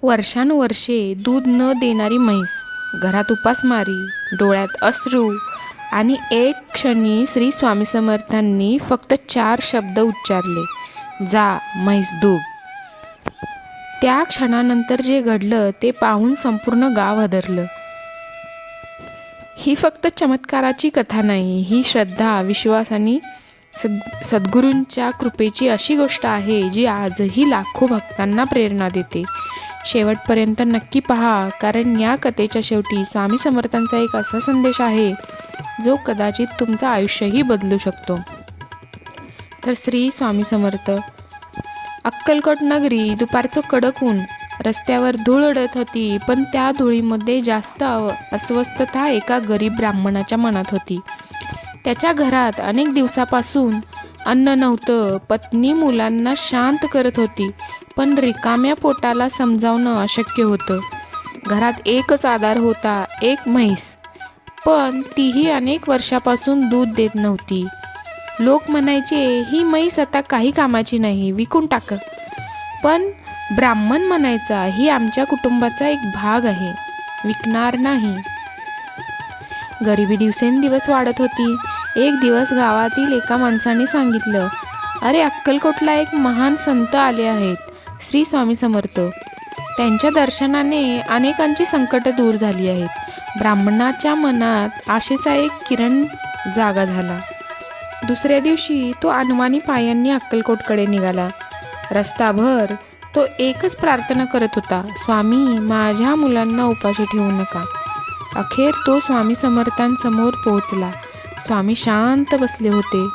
वर्षानुवर्षे दूध न देणारी म्हैस, घरात उपासमारी, डोळ्यात अश्रू आणि एक क्षणी श्री स्वामी समर्थांनी फक्त 4 शब्द उच्चारले, जा म्हैस दूध. त्या क्षणानंतर जे घडलं ते पाहून संपूर्ण गाव हादरलं. ही फक्त चमत्काराची कथा नाही, ही श्रद्धा, विश्वास आणि सद्गुरूंच्या कृपेची अशी गोष्ट आहे जी आजही लाखो भक्तांना प्रेरणा देते. शेवटपर्यंत नक्की पहा, कारण या कथेच्या शेवटी स्वामी समर्थांचा एक असा संदेश आहे जो कदाचित तुमचं आयुष्यही बदलू शकतो. तर श्री स्वामी समर्थ. अक्कलकोट नगरी, दुपारचं कडक ऊन, रस्त्यावर धूळ उडत होती, पण त्या धुळीमध्ये जास्त अस्वस्थता एका गरीब ब्राह्मणाच्या मनात होती. त्याच्या घरात अनेक दिवसापासून अन्न नव्हतं. पत्नी मुलांना शांत करत होती, पण रिकाम्या पोटाला समजावणं अशक्य होतं. घरात एकच आधार होता, एक म्हैस, पण तीही अनेक वर्षापासून दूध देत नव्हती. लोक म्हणायचे, ही म्हैस आता काही कामाची नाही, विकून टाक. पण ब्राह्मण म्हणायचा, ही आमच्या कुटुंबाचा एक भाग आहे, विकणार नाही. गरिबी दिवसेंदिवस वाढत होती. एक दिवस गावातील एका माणसाने सांगितलं, अरे, अक्कलकोटला एक महान संत आले आहेत, श्री स्वामी समर्थ. त्यांच्या दर्शनाने अनेकांची संकट दूर झाली आहेत. ब्राह्मणाच्या मनात आशेचा एक किरण जागा झाला. दुसऱ्या दिवशी तो अनवाणी पायांनी अक्कलकोटकडे निघाला. रस्ताभर तो एकच प्रार्थना करत होता, स्वामी, माझ्या मुलांना उपाशी ठेवू नका. अखेर तो स्वामी समर्थांसमोर पोहोचला. स्वामी शांत बसले होते.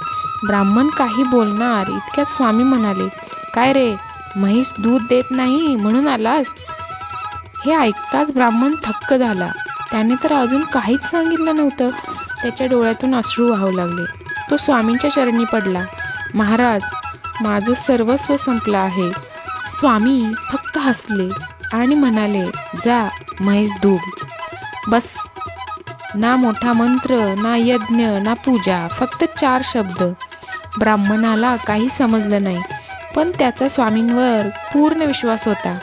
ब्राह्मण काही बोलणार इतक्यात स्वामी म्हणाले, काय रे, म्हैस दूध देत नाही म्हणून आलास? हे ऐकताच ब्राह्मण थक्क झाला. त्याने तर अजून काहीच सांगितलं नव्हतं. त्याच्या डोळ्यातून अश्रू वाहू लागले. तो स्वामींच्या चरणी पडला. महाराज, माझं सर्वस्व संपलं आहे. स्वामी फक्त हसले आणि म्हणाले, जा म्हैस दूध. बस. ना मोठा मंत्र, ना यज्ञ, ना पूजा, फक्त 4 शब्द. ब्राह्मणाला काही समजलं नाही, पण त्याचा स्वामींवर पूर्ण विश्वास होता.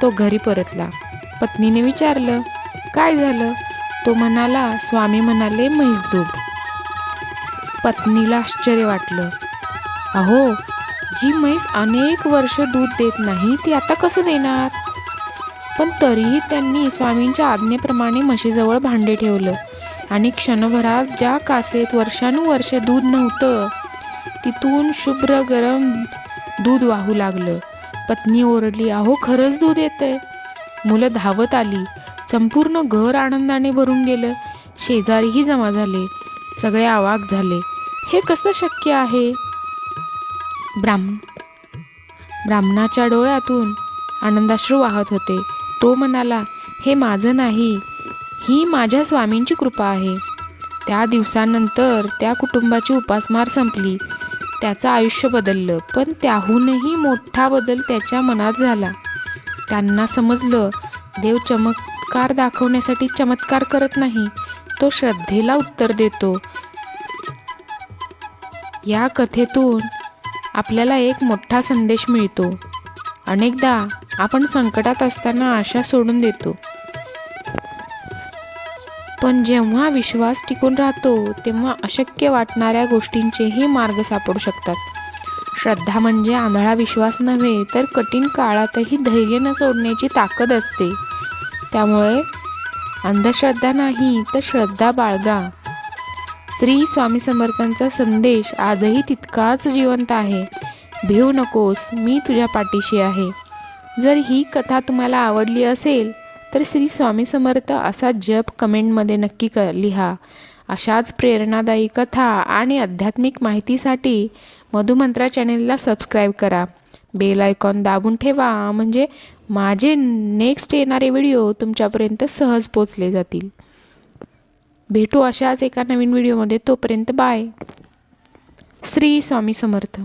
तो घरी परतला. पत्नीने विचारलं, काय झालं? तो म्हणाला, स्वामी म्हणाले म्हैस दूध. पत्नीला आश्चर्य वाटलं. अहो, जी म्हैस अनेक वर्ष दूध देत नाही ती आता कसं देणार? पण तरीही त्यांनी स्वामींच्या आज्ञेप्रमाणे म्हशीजवळ भांडे ठेवलं आणि क्षणभरात ज्या कासेत वर्षानुवर्ष दूध नव्हतं तिथून शुभ्र गरम दूध वाहू लागलं. पत्नी ओरडली, अहो, खरंच दूध येतंय. मुलं धावत आली. संपूर्ण घर आनंदाने भरून गेलं. शेजारीही जमा झाले. सगळे अवाक झाले. हे कसं शक्य आहे? ब्राह्मणाच्या डोळ्यातून आनंदाश्रू वाहत होते. तो म्हणाला, हे माझं नाही, ही माझ्या स्वामींची कृपा आहे. त्या दिवसानंतर त्या कुटुंबाची उपासमार संपली. त्याचं आयुष्य बदललं. पण त्याहूनही मोठा बदल त्याच्या मनात झाला. त्यांना समजलं, देव चमत्कार दाखवण्यासाठी चमत्कार करत नाही, तो श्रद्धेला उत्तर देतो. या कथेतून आपल्याला एक मोठा संदेश मिळतो. अनेकदा आपण संकटात असताना आशा सोडून देतो, पण जेव्हा विश्वास टिकून राहतो तेव्हा अशक्य वाटणाऱ्या गोष्टींचेही मार्ग सापडू शकतात. श्रद्धा म्हणजे आंधळा विश्वास नव्हे, तर कठीण काळातही धैर्य न सोडण्याची ताकद असते. त्यामुळे अंधश्रद्धा नाही, तर श्रद्धा बाळगा. श्री स्वामी समर्थांचा संदेश आजही तितकाच जिवंत आहे. भिवू नकोस, मी तुझ्या पाठीशी आहे. जर ही कथा तुम्हाला आवडली असेल तर श्री स्वामी समर्थ असा जप कमेंटमध्ये नक्की लिहा. अशाच प्रेरणादायी कथा आणि आध्यात्मिक माहितीसाठी मधुमंत्रा चॅनेलला सबस्क्राईब करा. बेल आयकॉन दाबून ठेवा, म्हणजे माझे नेक्स्ट येणारे व्हिडिओ तुमच्यापर्यंत सहज पोचले जातील. भेटू अशाच एका नवीन व्हिडिओमध्ये. तोपर्यंत बाय. श्री स्वामी समर्थ.